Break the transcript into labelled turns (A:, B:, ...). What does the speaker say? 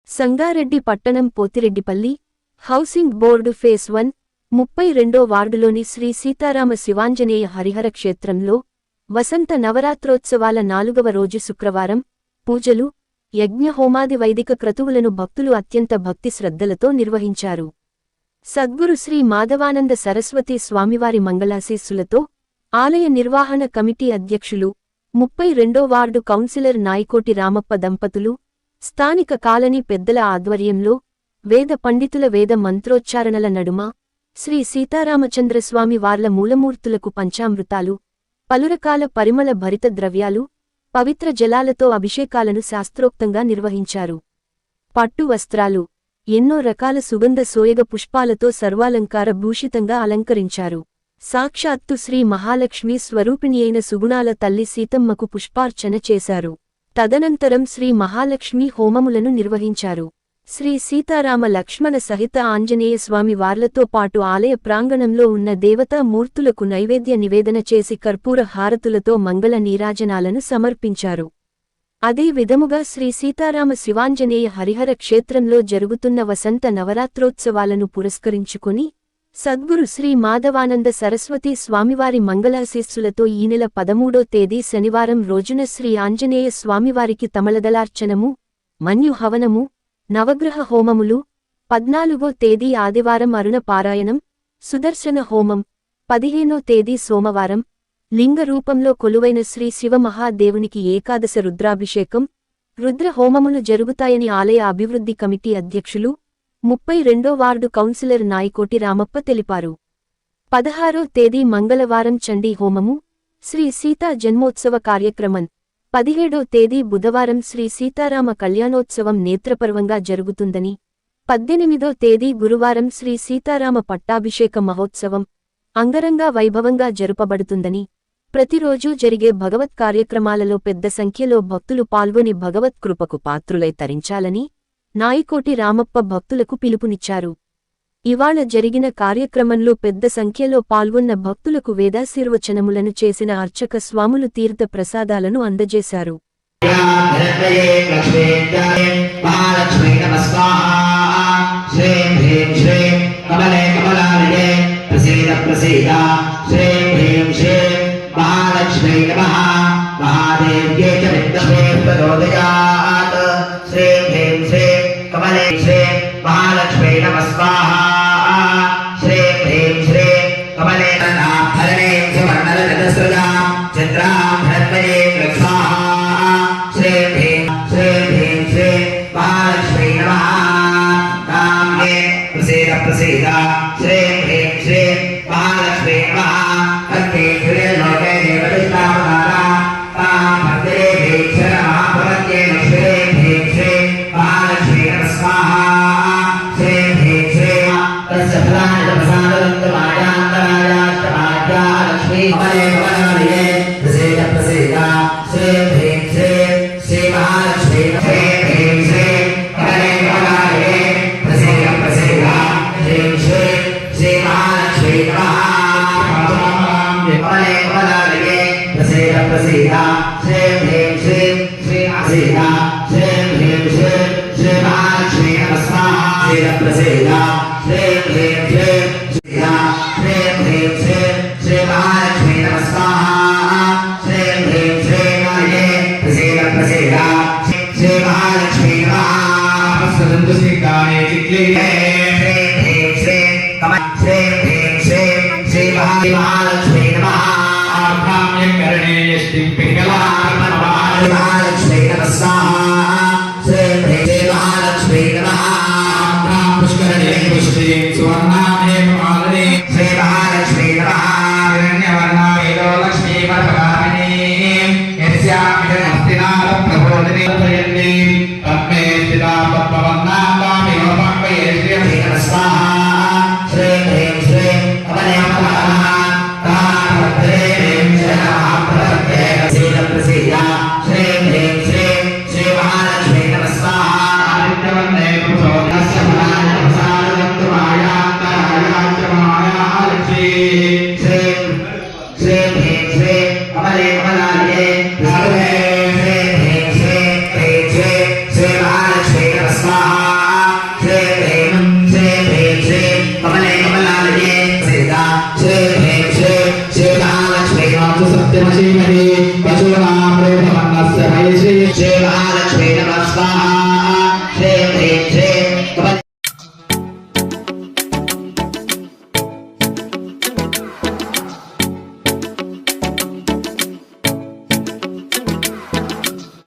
A: సంగారెడ్డి పట్టణం Pothireddypally housing board phase 1 32 వార్డులోని శ్రీ సీతారామ శివాంజనేయ హరిహర క్షేత్రంలో వసంత నవరాత్రోత్సవాల 4వ రోజు శుక్రవారం పూజలు యజ్ఞహోమాది వైదిక క్రతువులను భక్తులు అత్యంత భక్తి శ్రద్ధలతో నిర్వహించారు. సద్గురు శ్రీ మాధవానంద సరస్వతి స్వామివారి మంగళాశీస్సులతో ఆలయ నిర్వహణ కమిటీ అధ్యక్షులు 32 వార్డు కౌన్సిలర్ నాయకోటి రామప్ప దంపతులు స్థానిక కాలనీ పెద్దల ఆధ్వర్యంలో వేద పండితుల వేద మంత్రోచ్చారణల నడుమ శ్రీ సీతారామచంద్రస్వామి వార్ల మూలమూర్తులకు పంచామృతాలు పలురకాల పరిమళ భరిత ద్రవ్యాలు పవిత్ర జలాలతో అభిషేకాలను శాస్త్రోక్తంగా నిర్వహించారు. పట్టు వస్త్రాలు ఎన్నో రకాల సుగంధ సోయగ పుష్పాలతో సర్వాలంకార భూషితంగా అలంకరించారు. సాక్షాత్తు శ్రీ మహాలక్ష్మీ స్వరూపిణియైన సుగుణాల తల్లి సీతమ్మకు పుష్పార్చన చేశారు. తదనంతరం శ్రీ మహాలక్ష్మీ హోమములను నిర్వహించారు. శ్రీ సీతారామ లక్ష్మణ సహిత ఆంజనేయ స్వామి వార్లతో పాటు ఆలయ ప్రాంగణంలో ఉన్న దేవతా మూర్తులకు నైవేద్య నివేదన చేసి కర్పూర హారతులతో మంగళ నీరాజనాలను సమర్పించారు. అదే విధముగా శ్రీ సీతారామ శివాంజనేయ హరిహర క్షేత్రంలో జరుగుతున్న వసంత నవరాత్రోత్సవాలను పురస్కరించుకుని సద్గురు శ్రీ మాధవానంద సరస్వతి స్వామివారి మంగళాశీస్సులతో ఈ నెల 13వ తేదీ శనివారం రోజున శ్రీ ఆంజనేయ స్వామివారికి తమలదలార్చనము మన్యు హవనము నవగ్రహ హోమములు 14వ తేదీ ఆదివారం అరుణ పారాయణం సుదర్శన హోమం 15వ తేదీ సోమవారం లింగ రూపంలో కొలువైన శ్రీ శివమహాదేవునికి ఏకాదశ రుద్రాభిషేకం రుద్ర హోమములు జరుగుతాయని ఆలయ అభివృద్ధి కమిటీ అధ్యక్షులు 32 వార్డు కౌన్సిలర్ నాయకోటి రామప్ప తెలిపారు. 16వ తేదీ మంగళవారం చండీ హోమము శ్రీ సీతా జన్మోత్సవ కార్యక్రమం 17వ తేదీ బుధవారం శ్రీ సీతారామ కళ్యాణోత్సవం నేత్రపర్వంగా జరుగుతుందని 18వ తేదీ గురువారం శ్రీ సీతారామ పట్టాభిషేక మహోత్సవం అంగరంగ వైభవంగా జరుపబడుతుందని ప్రతిరోజూ జరిగే భగవత్ కార్యక్రమాలలో పెద్ద సంఖ్యలో భక్తులు పాల్గొని భగవత్ కృపకు పాత్రులై తరించాలని నాయకోటి రామప్ప భక్తులకు పిలుపునిచ్చారు. ఇవాళ జరిగిన కార్యక్రమంలో పెద్ద సంఖ్యలో పాల్గొన్న భక్తులకు వేదాశీర్వచనములను చేసిన అర్చక స్వాములు తీర్థ ప్రసాదాలను అందజేశారు.
B: महालक्ष्मी नमः स्वाहा श्री ह्रीं श्री कमले नाभरणे सुवर्णरजतस्रजां चित्रां धन्वये स्वाहा श्री ह्रीं श्री महालक्ष्मी नमः नामे प्रसीद प्रसीद श्री ह्रीं श्री महालक्ष्मी नमः कन्ते श्री लोके देवतिष्ठावतारा तां भक्ते भीक्षणः भवत्ये श्री ह्रीं श्री महालक्ष्मी नमः स्वाहा महालक्ष्मी नमः आभ्राम्यकरणे यष्टिं पिङ्गलार्पणमालक्ष्मी नमः स्वाहा श्री महालक्ष्मी नमः आभ्रां पुष्करणे पुष्टिं सुवर्णामे मालने श्री महालक्ष्मी नमः हिरण्यवर्णा वेदो लक्ष्मी वरप्रदायिनी यस्यामिदमस्तिनाथ प्रबोधिनी प्रयन्ति तन्मे स्थिता पद्मवर्णा तामिनो पापये श्री नमः स्वाहा श्री श्री कमले Swaha దేవి